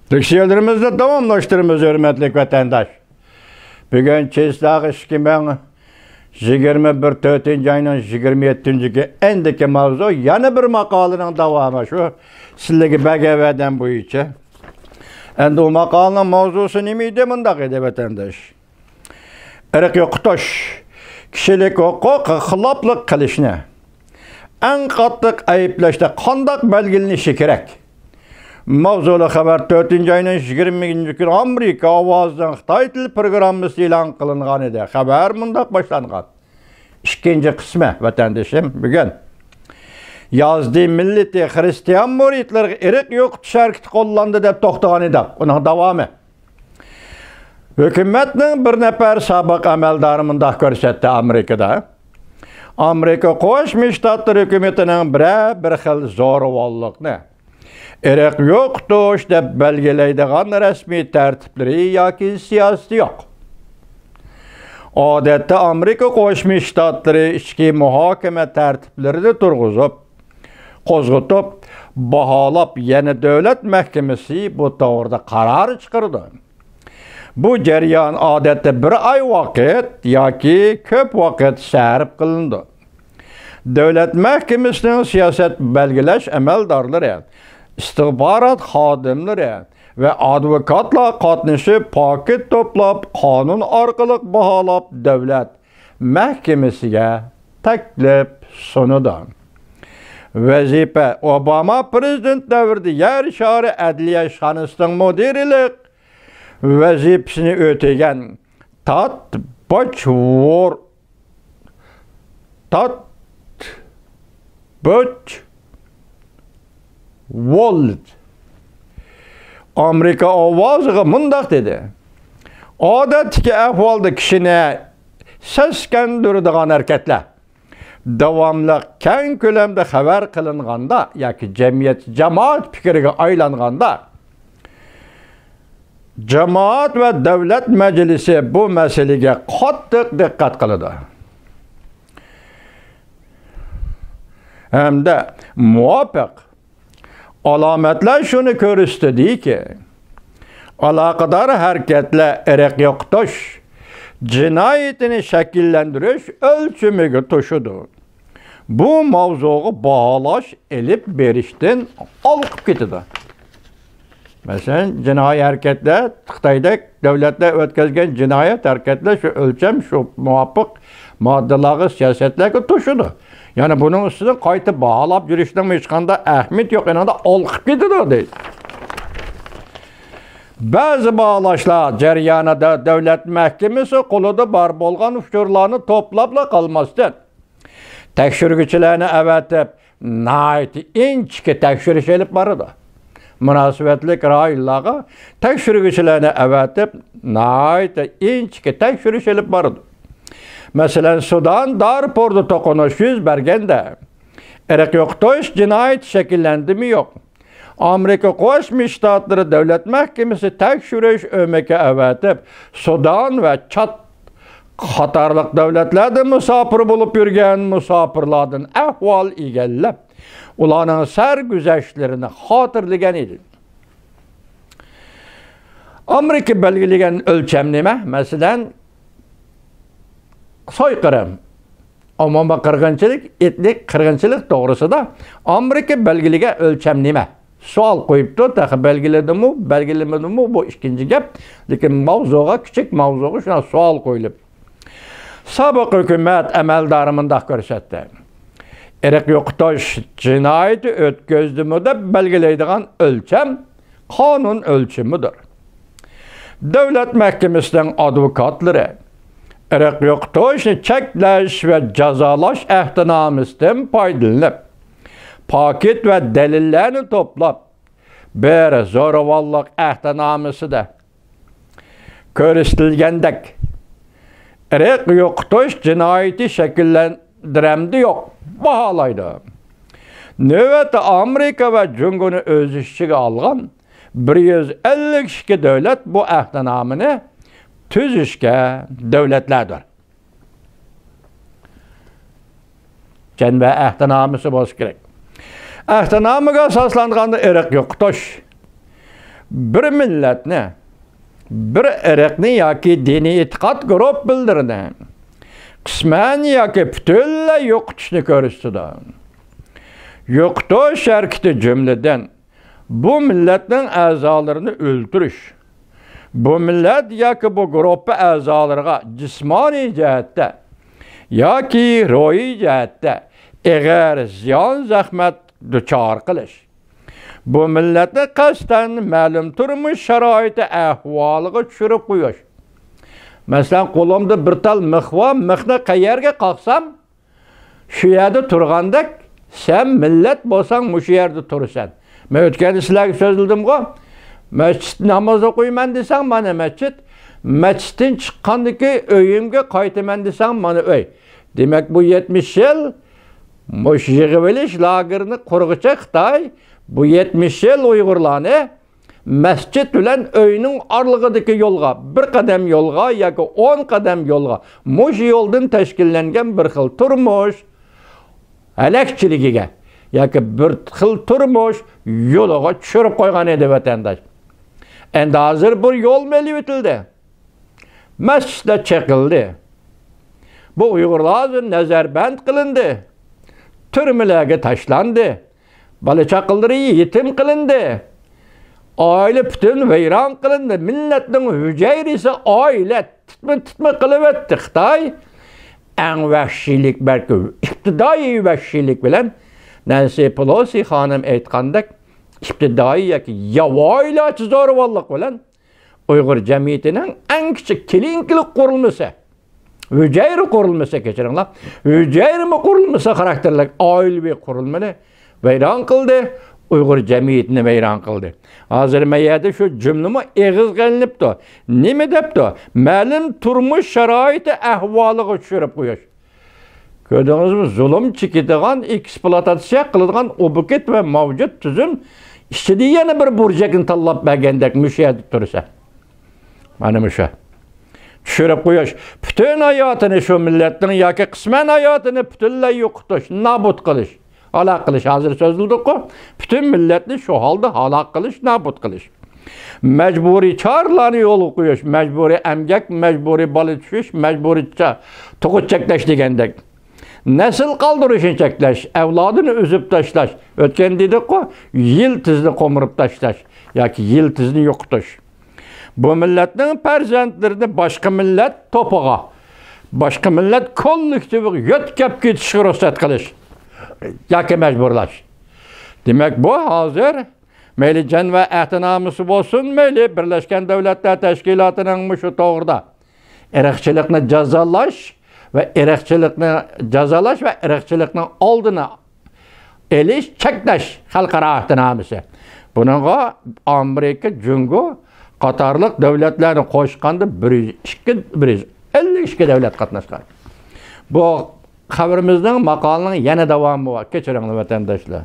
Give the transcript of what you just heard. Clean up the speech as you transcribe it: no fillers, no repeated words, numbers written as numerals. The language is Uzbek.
Tekşehirlerimizde tamamlaştırımız hürmetlik vatandaş. Bugün çeşitli 2021 ayının 27. endiki mavzu yana bir makalının devamı şu sizleki begeveden bu içe. Endi o makalının mavzusu nemeydi mındak edi vatandaş. Irk yoqtoş, kişilik hukuk xilaplık qilishni, en qattiq ayıplaşda qandaq belgilenishi kerak. Mavzulu haber 4. ayının 20. gün Amerika Ovozdan Xitoy til programmasi e'lon qilingan edi. Xabar mundaq boshlangan. İkinci kısmı vatandaşım bugün. Yazdığı milleti Hristiyan muritler erik yok şarkıt kollandı deb to'xtagan edi. Onun davamı. Hükümetning bir nafar sobiq amaldori mundaq ko'rsatdi Amerikada. Amerika Qo'shma Shtatlar hukumatining bir xil zo'ravonlikni erik yo'qdir deb belgilaydigan rasmiy tartiblari yoki siyosati yo'q. Odatda Amerika Qo'shma Shtatlari ichki muhokama tartiblarini qo'zg'atib, baholab, yana davlat mahkamasi bu to'g'rida qaror chiqardi. Bu jarayon odatda bir oy vaqt yoki ko'p vaqt sarf qilindi. Davlat mahkamasining siyosat belgilash amaldorlari, istixborot xodimlari ve advokatlar qatnashib paket to'plab qonun orqali baholab davlat mahkamasiga taklif sunadi. Vazifa Obama prezident davrida yer shari adliya ishxonasining mudirilik vazifasini o'tagan Todd Butchwald Amerika ovoziga mundaq dedi. Odatdagi ahvolda kishini seskandiradigan harakatlar davomli keng ko'lamda xabar qilinganda yoki jamoat fikriga aylanganda jamoat va davlat majlisi bu masalaga qattiq diqqat qiladi. Hamda muvofiq alomatlar shuni ko'rsatadiki, aloqador harakatlar irq yo'qotish jinoyatini shakllantirish o'lchamiga to'shadi. Bu mavzuga baholash elib berishdan olqib ketadi. Masalan, jinoiy harakatlar Xitoyda davlatlar o'tkazgan jinoyat harakatlar shu o'lcham, shu muvofiq moddalarga, siyosatlarga to'shadi. Yani bunun üstüne qaytib baholab yurishning hech qanday ahamiyati yo'q, yanada olqib ketadi deydi. Ba'zi baholashlar jarayonida davlat mahkamasi qo'lida bor bo'lgan uchurlarni to'plabla qolmasdan tekshiruvchilarni avatib inchki tekshirish olib boradi. Munosabatli rayonlarga tekshiruvchilarni avatib inchki tekshirish olib boradi. Mesela Sudan Darfur'da to'qinish yuz berganda irq yo'qotish jinoyat shakllandi yo'q. Amerika Qo'shma Shtatlari davlat mahkamasi tekshirish o'maka avatib Sudan va Chad qatorliq davlatlarda musofir bo'lib yurgan musofirlardan ahvol egallab, ularning sarguzashtlarini xotirlagan edi. Amerika belgilagan o'lcham nima? Masalan, soykırım, ommaviy qirg'inchilik, etnik qirg'inchilik to'g'risida Amerika belgilagan o'lcham nima? Savol qo'yibdi, taxi belgilamadimi bu ikkinchi gap, lekin mavzuga, kichik mavzuga shuna savol qo'yilib. Sobiq hukumat amaldori mundaq ko'rsatdi. Irq yo'qotish jinoyati o'tkazdi deb belgilaydigan o'lcham qonun o'lchamidir. Davlat mahkamasining advokatlari irq yo'qotishni cheklash va jazolash ahdnomasidan foydalanib, paket va dalillarni to'plab, bir zo'ravonlik ahdnomasida ko'rsatilgandek irq yo'qotish jinoyati shakllantiramdi yo'q baholaydi. Navbatda Amerika va Junguni o'z ichiga olgan 152 davlat bu ahdnomani tuzishga davlatlardir. Janba ahdnomasi bo'lishi kerak. Ahdnomaga asoslanganda irq yo'qotish bir milletni, bir ırkni yoki diniy e'tiqod guruh bildirdi. Qisman yoki butunlay yo'qotishni ko'rsatdi. Yo'qotish harakati jumladan bu millatning a'zolarini o'ldirish. Bu millat yoki bu guruh a'zolariga jismoniy jihatda yoki ruhiy jihatda ig'ir ziyon zahmat duchor qilish. Bu millatni qasdan ma'lum turmush sharoiti ahvoliga tushirib qo'yish. Masalan, qo'limda bir tal mix bor, mixni qayerga qoqsam, shu yerda turgandek, sen millat bo'lsang, shu yerda tursan. Men o'tgan sizlarga so'zildim-ku, masjid namoz o'qiyman desang, mana masjid, masjiddan chiqqandiki uyimga qaytaman desang, mana uy. Demak, bu 70 yil mush yig'ilish lagerini qurg'icha Xitoy bu 70 yil Uyg'urlarni masjid bilan uyning oralig'idagi yo'lga, bir qadam yo'lga yoki 10 qadam yo'lga, mush yo'ldan tashkillangan bir xil turmush halakchiligiga yoki bir xil turmush yo'liga tushirib qo'ygan edi vatandosh. Endi hozir bu yo'l melib etildi. Masjidlar chekildi. Bu Uyg'urlar nazarband qilindi. Türmelerge taşlandı. Balı çakılları yetim kılındı. Aile bütün veyran kılındı. Milletin hüceyrisi aile tutma kılıvetti. Xitay en vahşilik belki iptidai vahşilik bilen Nancy Pelosi hanım aytgandek iptidai yoki yavoylaç zo'ravonlik bilen Uyghur jamiyatining en kichik kelinkilik qurilmasi hüceyr qurilmasi kechiringlar. Hüceyr qurilmasi xarakterlik oilaviy qurilmani vayron qildi, Uyghur jamiyatini vayron qildi. Hozir mayada shu jumlami eg'iz qilinibdi. Nima debdi? Ma'lum turmush sharoiti ahvoliga tushirib qo'yish. Ko'rdingizmi? Zulm chekadigan, ekspluatatsiya qiladigan obyekt va mavjud tuzum ichida yana bir burjakni tanlab bergandek mushayada tursa. Mana shu. Tushirib qo'yish, bütün hayotini shu millatning yoki qisman hayotini butunlay yo'qotish, nobud qilish, halok qilish. Hozir so'zildi-ku, bütün millatni shu holda halok qilish, nobud qilish. Majburiy chorlarni yo'lga qo'yish, majburiy emgak, majburiy bola tushish, majburiy tug'ut cheklash degandek. Nasl qoldirishni cheklash, avlodini uzib tashlash. O'tgan dedik-ku, yiltizni qo'mirib tashlash yoki yiltizni yo'qotish. Bu millatning farzandlarini boshqa millat to'pig'a, boshqa millat kollektiviga yo'tkab ketishga ruxsat qilish yoki majburlash. Demak, bu hozir mayli jon va ahd-nomusi bo'lsin, mayli Birlashgan Davlatlar Tashkilotining shu to'g'rida irqchilikni jazolash va irqchilikning oldini elish, cheklash xalqaro ahd-nomusi. Buningga Amerika, Jungo qatorliq davlatlarni qo'shganda 152 davlat qatnashgan. Bu xabarimizning maqolining yana davomi bor. Kechiringlar vatandoshlar.